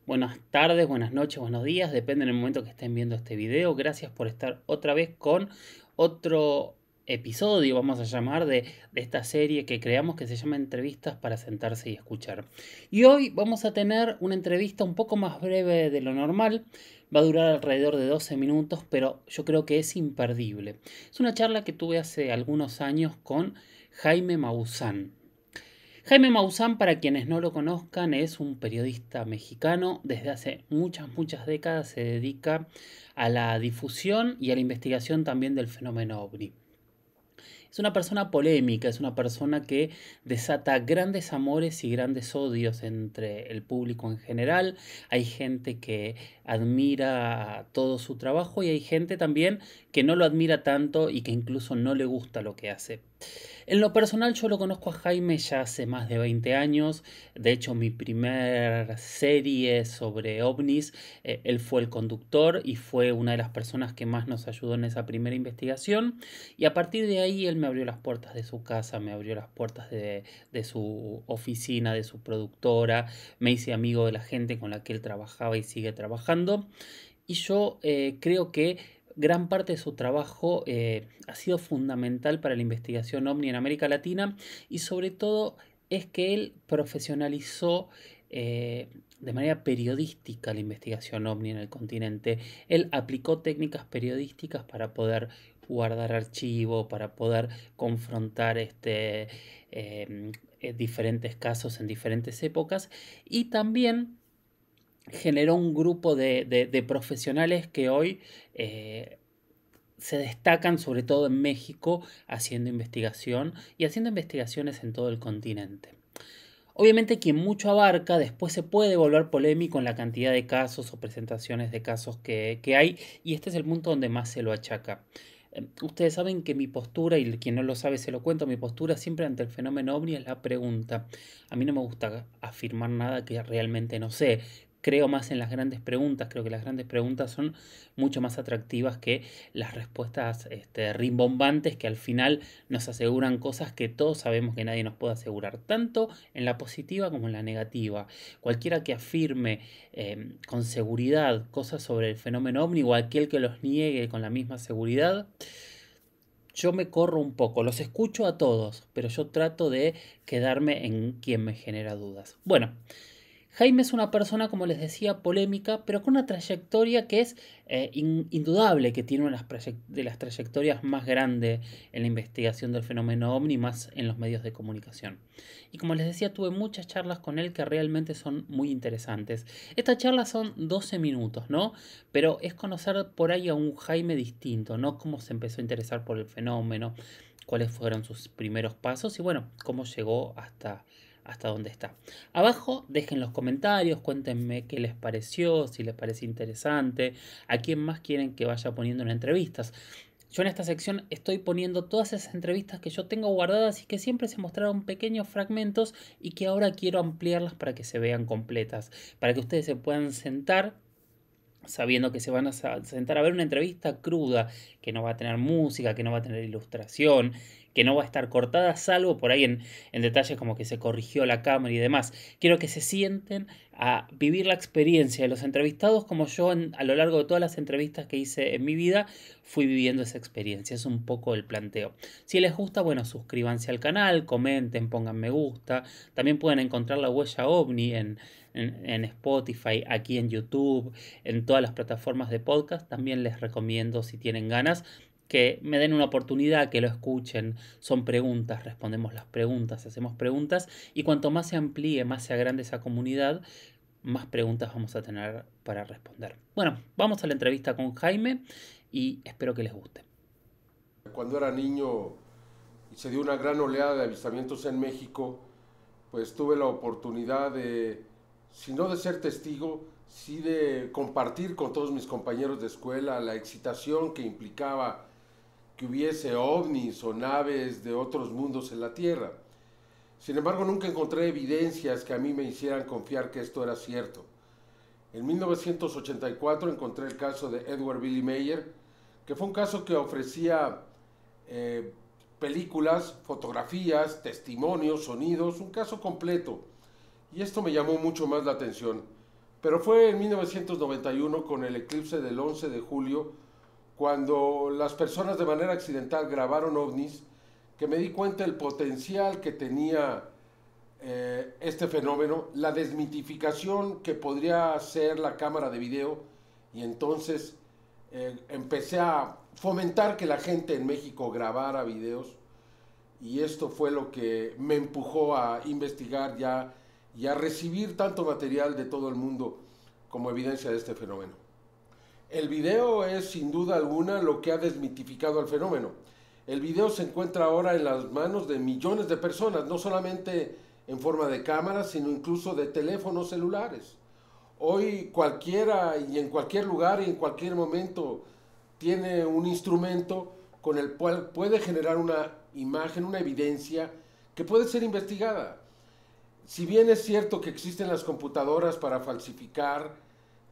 Buenas tardes, buenas noches, buenos días, depende del momento que estén viendo este video. Gracias por estar otra vez con otro episodio, vamos a llamar, de esta serie que creamos que se llama Entrevistas para sentarse y escuchar. Y hoy vamos a tener una entrevista un poco más breve de lo normal. Va a durar alrededor de 12 minutos, pero yo creo que es imperdible. Es una charla que tuve hace algunos años con Jaime Maussan. Jaime Maussan, para quienes no lo conozcan, es un periodista mexicano. Desde hace muchas décadas se dedica a la difusión y a la investigación también del fenómeno OVNI. Es una persona polémica, es una persona que desata grandes amores y grandes odios entre el público en general. Hay gente que admira todo su trabajo y hay gente también que no lo admira tanto y que incluso no le gusta lo que hace. En lo personal yo lo conozco a Jaime ya hace más de 20 años. De hecho, mi primer serie sobre ovnis, él fue el conductor y fue una de las personas que más nos ayudó en esa primera investigación. Y a partir de ahí él me abrió las puertas de su casa, me abrió las puertas de su oficina, de su productora. Me hice amigo de la gente con la que él trabajaba y sigue trabajando. Y yo creo que gran parte de su trabajo ha sido fundamental para la investigación OVNI en América Latina y sobre todo es que él profesionalizó de manera periodística la investigación OVNI en el continente. Él aplicó técnicas periodísticas para poder guardar archivo, para poder confrontar diferentes casos en diferentes épocas y también generó un grupo de profesionales que hoy eh, se destacan sobre todo en México haciendo investigación y haciendo investigaciones en todo el continente. Obviamente quien mucho abarca después se puede volver polémico en la cantidad de casos o presentaciones de casos que hay y este es el punto donde más se lo achaca. Ustedes saben que mi postura, y quien no lo sabe se lo cuento, mi postura siempre ante el fenómeno ovni es la pregunta. A mí no me gusta afirmar nada que realmente no sé. Creo más en las grandes preguntas, creo que las grandes preguntas son mucho más atractivas que las respuestas rimbombantes que al final nos aseguran cosas que todos sabemos que nadie nos puede asegurar, tanto en la positiva como en la negativa. Cualquiera que afirme con seguridad cosas sobre el fenómeno ovni o aquel que los niegue con la misma seguridad, yo me corro un poco, los escucho a todos, pero yo trato de quedarme en quien me genera dudas. Bueno, Jaime es una persona, como les decía, polémica, pero con una trayectoria que es indudable, que tiene una de las trayectorias más grandes en la investigación del fenómeno OVNI, más en los medios de comunicación. Y como les decía, tuve muchas charlas con él que realmente son muy interesantes. Estas charlas son 12 minutos, ¿no? Pero es conocer por ahí a un Jaime distinto, ¿no? Cómo se empezó a interesar por el fenómeno, cuáles fueron sus primeros pasos y bueno, cómo llegó hasta donde está. Abajo dejen los comentarios, cuéntenme qué les pareció, si les parece interesante, a quién más quieren que vaya poniendo en entrevistas. Yo en esta sección estoy poniendo todas esas entrevistas que yo tengo guardadas y que siempre se mostraron pequeños fragmentos y que ahora quiero ampliarlas para que se vean completas, para que ustedes se puedan sentar sabiendo que se van a sentar a ver una entrevista cruda, que no va a tener música, que no va a tener ilustración, que no va a estar cortada, salvo por ahí en detalles como que se corrigió la cámara y demás. Quiero que se sienten a vivir la experiencia de los entrevistados como yo a lo largo de todas las entrevistas que hice en mi vida fui viviendo esa experiencia. Es un poco el planteo. Si les gusta, bueno, suscríbanse al canal, comenten, pongan me gusta. También pueden encontrar la huella OVNI en Spotify, aquí en YouTube, en todas las plataformas de podcast. También les recomiendo, si tienen ganas, que me den una oportunidad, que lo escuchen. Son preguntas, respondemos las preguntas, hacemos preguntas y cuanto más se amplíe, más se agrande esa comunidad, más preguntas vamos a tener para responder. Bueno, vamos a la entrevista con Jaime y espero que les guste. Cuando era niño y se dio una gran oleada de avistamientos en México, pues tuve la oportunidad de, si no de ser testigo, sí de compartir con todos mis compañeros de escuela la excitación que implicaba que hubiese ovnis o naves de otros mundos en la Tierra. Sin embargo, nunca encontré evidencias que a mí me hicieran confiar que esto era cierto. En 1984 encontré el caso de Edward Billy Mayer, que fue un caso que ofrecía eh, películas, fotografías, testimonios, sonidos, un caso completo. Y esto me llamó mucho más la atención, Pero fue en 1991, con el eclipse del 11 de julio, cuando las personas de manera accidental grabaron ovnis, que me di cuenta del potencial que tenía este fenómeno, la desmitificación que podría ser la cámara de video, y entonces empecé a fomentar que la gente en México grabara videos, y esto fue lo que me empujó a investigar ya y a recibir tanto material de todo el mundo como evidencia de este fenómeno. El video es sin duda alguna lo que ha desmitificado al fenómeno. El video se encuentra ahora en las manos de millones de personas, no solamente en forma de cámaras, sino incluso de teléfonos celulares. Hoy cualquiera y en cualquier lugar y en cualquier momento tiene un instrumento con el cual puede generar una imagen, una evidencia que puede ser investigada. Si bien es cierto que existen las computadoras para falsificar,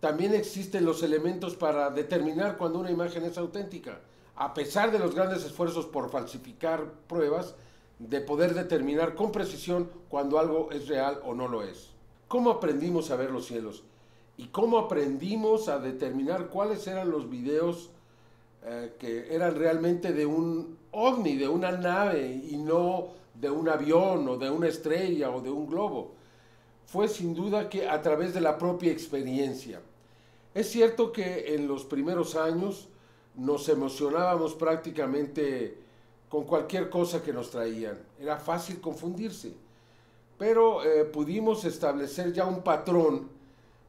también existen los elementos para determinar cuando una imagen es auténtica. A pesar de los grandes esfuerzos por falsificar pruebas, de poder determinar con precisión cuando algo es real o no lo es. ¿Cómo aprendimos a ver los cielos? ¿Y cómo aprendimos a determinar cuáles eran los videos que eran realmente de un ovni, de una nave, y no de un avión o de una estrella o de un globo? Fue sin duda que a través de la propia experiencia. Es cierto que en los primeros años nos emocionábamos prácticamente con cualquier cosa que nos traían. Era fácil confundirse, pero pudimos establecer ya un patrón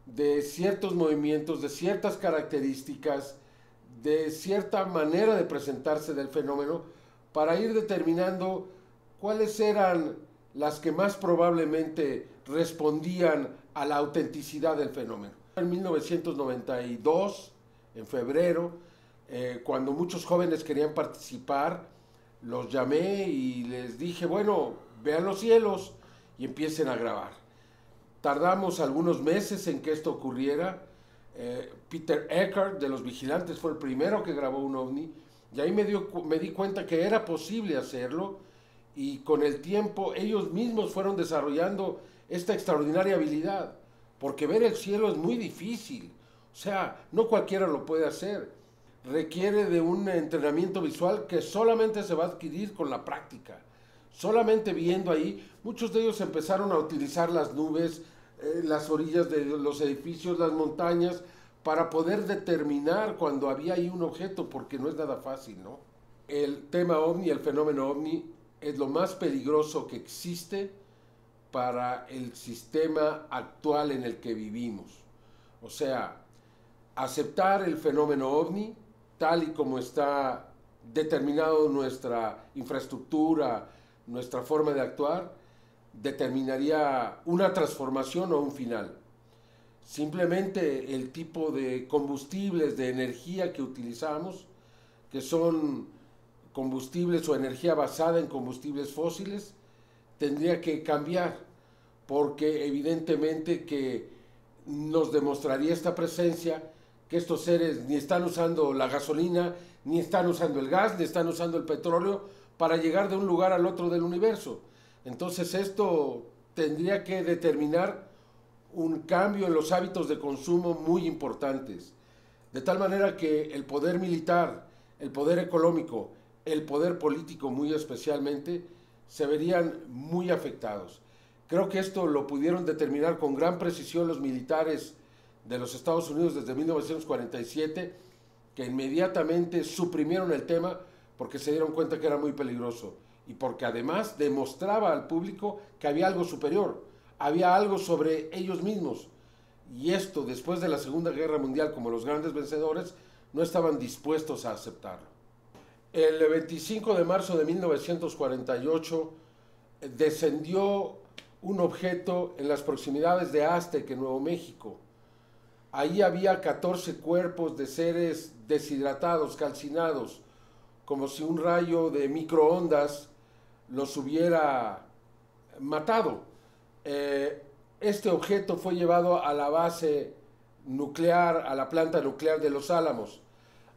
de ciertos movimientos, de ciertas características, de cierta manera de presentarse del fenómeno, para ir determinando cuáles eran las que más probablemente respondían a la autenticidad del fenómeno. En 1992, en febrero, cuando muchos jóvenes querían participar, los llamé y les dije, bueno, vean los cielos y empiecen a grabar. Tardamos algunos meses en que esto ocurriera. Peter Eckert, de los Vigilantes, fue el primero que grabó un ovni, y ahí me di cuenta que era posible hacerlo, y con el tiempo ellos mismos fueron desarrollando esta extraordinaria habilidad, porque ver el cielo es muy difícil, o sea, no cualquiera lo puede hacer, requiere de un entrenamiento visual que solamente se va a adquirir con la práctica. Solamente viendo ahí, muchos de ellos empezaron a utilizar las nubes, las orillas de los edificios, las montañas, para poder determinar cuando había ahí un objeto, porque no es nada fácil, ¿no? El tema ovni, el fenómeno ovni, es lo más peligroso que existe para el sistema actual en el que vivimos. O sea, aceptar el fenómeno ovni tal y como está determinado nuestra infraestructura, nuestra forma de actuar, determinaría una transformación o un final. Simplemente el tipo de combustibles, de energía que utilizamos, que son combustibles o energía basada en combustibles fósiles, tendría que cambiar, porque evidentemente que nos demostraría esta presencia que estos seres ni están usando la gasolina, ni están usando el gas, ni están usando el petróleo para llegar de un lugar al otro del universo. Entonces esto tendría que determinar un cambio en los hábitos de consumo muy importantes, de tal manera que el poder militar, el poder económico, el poder político muy especialmente, se verían muy afectados. Creo que esto lo pudieron determinar con gran precisión los militares de los Estados Unidos desde 1947, que inmediatamente suprimieron el tema porque se dieron cuenta que era muy peligroso y porque además demostraba al público que había algo superior, había algo sobre ellos mismos. Y esto, después de la Segunda Guerra Mundial, como los grandes vencedores, no estaban dispuestos a aceptarlo. El 25 de marzo de 1948 descendió un objeto en las proximidades de Aztec, en Nuevo México. Ahí había 14 cuerpos de seres deshidratados, calcinados, como si un rayo de microondas los hubiera matado. Este objeto fue llevado a la base nuclear, a la planta nuclear de Los Álamos.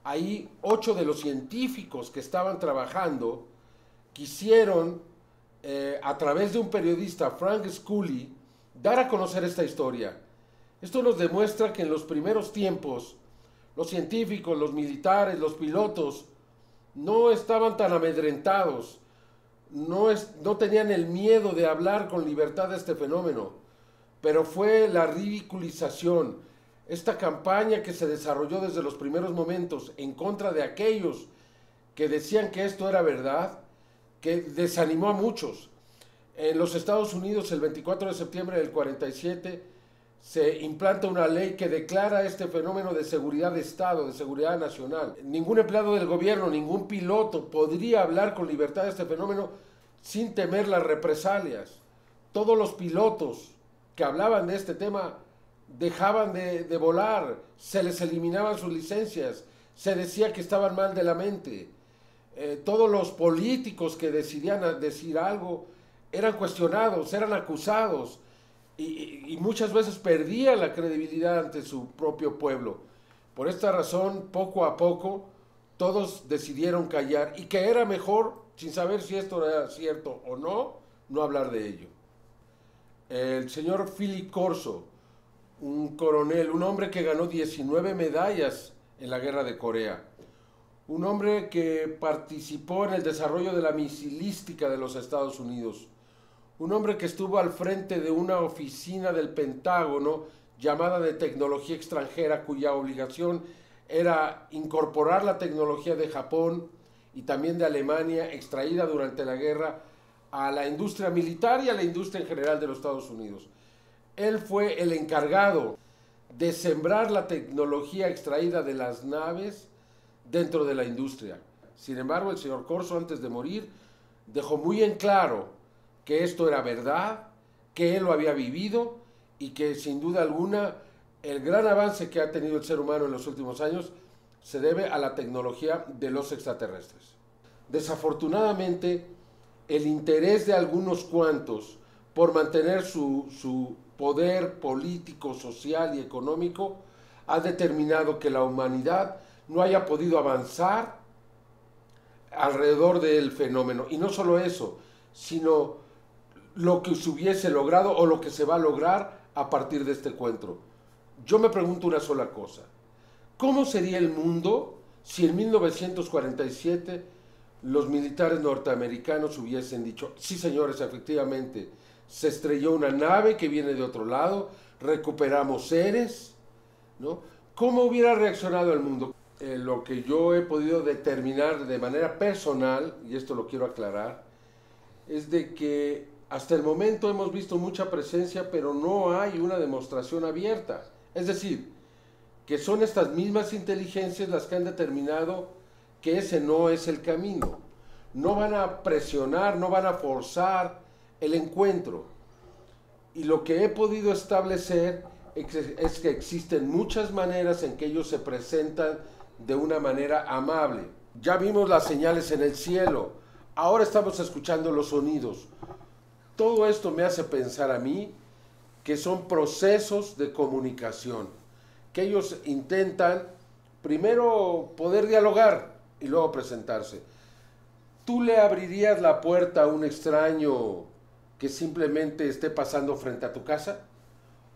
Ahí 8 de los científicos que estaban trabajando quisieron, a través de un periodista, Frank Scully, dar a conocer esta historia. Esto nos demuestra que en los primeros tiempos los científicos, los militares, los pilotos no estaban tan amedrentados, no tenían el miedo de hablar con libertad de este fenómeno, pero fue la ridiculización, esta campaña que se desarrolló desde los primeros momentos en contra de aquellos que decían que esto era verdad, que desanimó a muchos. En los Estados Unidos, el 24 de septiembre del 47, se implanta una ley que declara este fenómeno de seguridad de Estado, de seguridad nacional. Ningún empleado del gobierno, ningún piloto podría hablar con libertad de este fenómeno sin temer las represalias. Todos los pilotos que hablaban de este tema dejaban de volar, se les eliminaban sus licencias, se decía que estaban mal de la mente. Todos los políticos que decidían decir algo eran cuestionados, eran acusados y muchas veces perdían la credibilidad ante su propio pueblo. Por esta razón, poco a poco, todos decidieron callar y que era mejor, sin saber si esto era cierto o no, no hablar de ello. El señor Philip Corso, un coronel, un hombre que ganó 19 medallas en la guerra de Corea, un hombre que participó en el desarrollo de la misilística de los Estados Unidos, un hombre que estuvo al frente de una oficina del Pentágono llamada de tecnología extranjera, cuya obligación era incorporar la tecnología de Japón y también de Alemania, extraída durante la guerra, a la industria militar y a la industria en general de los Estados Unidos. Él fue el encargado de sembrar la tecnología extraída de las naves dentro de la industria. Sin embargo, el señor Corso, antes de morir, dejó muy en claro que esto era verdad, que él lo había vivido y que sin duda alguna el gran avance que ha tenido el ser humano en los últimos años se debe a la tecnología de los extraterrestres. Desafortunadamente, el interés de algunos cuantos por mantener su poder político, social y económico ha determinado que la humanidad no haya podido avanzar alrededor del fenómeno. Y no solo eso, sino lo que se hubiese logrado o lo que se va a lograr a partir de este encuentro. Yo me pregunto una sola cosa. ¿Cómo sería el mundo si en 1947 los militares norteamericanos hubiesen dicho: sí, señores, efectivamente, se estrelló una nave que viene de otro lado, recuperamos seres, ¿no? ¿Cómo hubiera reaccionado el mundo? Lo que yo he podido determinar de manera personal, y esto lo quiero aclarar, es de que hasta el momento hemos visto mucha presencia, pero no hay una demostración abierta. Es decir, que son estas mismas inteligencias las que han determinado que ese no es el camino. No van a presionar, no van a forzar el encuentro. Y lo que he podido establecer es que existen muchas maneras en que ellos se presentan de una manera amable. Ya vimos las señales en el cielo, ahora estamos escuchando los sonidos. Todo esto me hace pensar a mí que son procesos de comunicación, que ellos intentan primero poder dialogar y luego presentarse. ¿Tú le abrirías la puerta a un extraño que simplemente esté pasando frente a tu casa?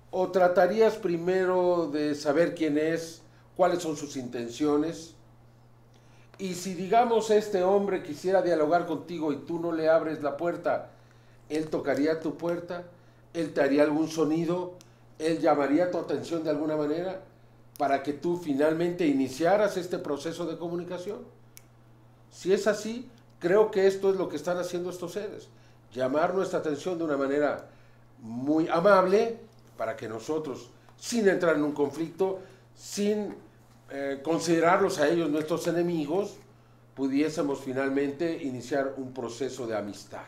¿O tratarías primero de saber quién es, cuáles son sus intenciones? Y si, digamos, este hombre quisiera dialogar contigo y tú no le abres la puerta, ¿él tocaría tu puerta? ¿Él te haría algún sonido? ¿Él llamaría tu atención de alguna manera para que tú finalmente iniciaras este proceso de comunicación? Si es así, creo que esto es lo que están haciendo estos seres. Llamar nuestra atención de una manera muy amable para que nosotros, sin entrar en un conflicto, sin considerarlos a ellos nuestros enemigos, pudiésemos finalmente iniciar un proceso de amistad.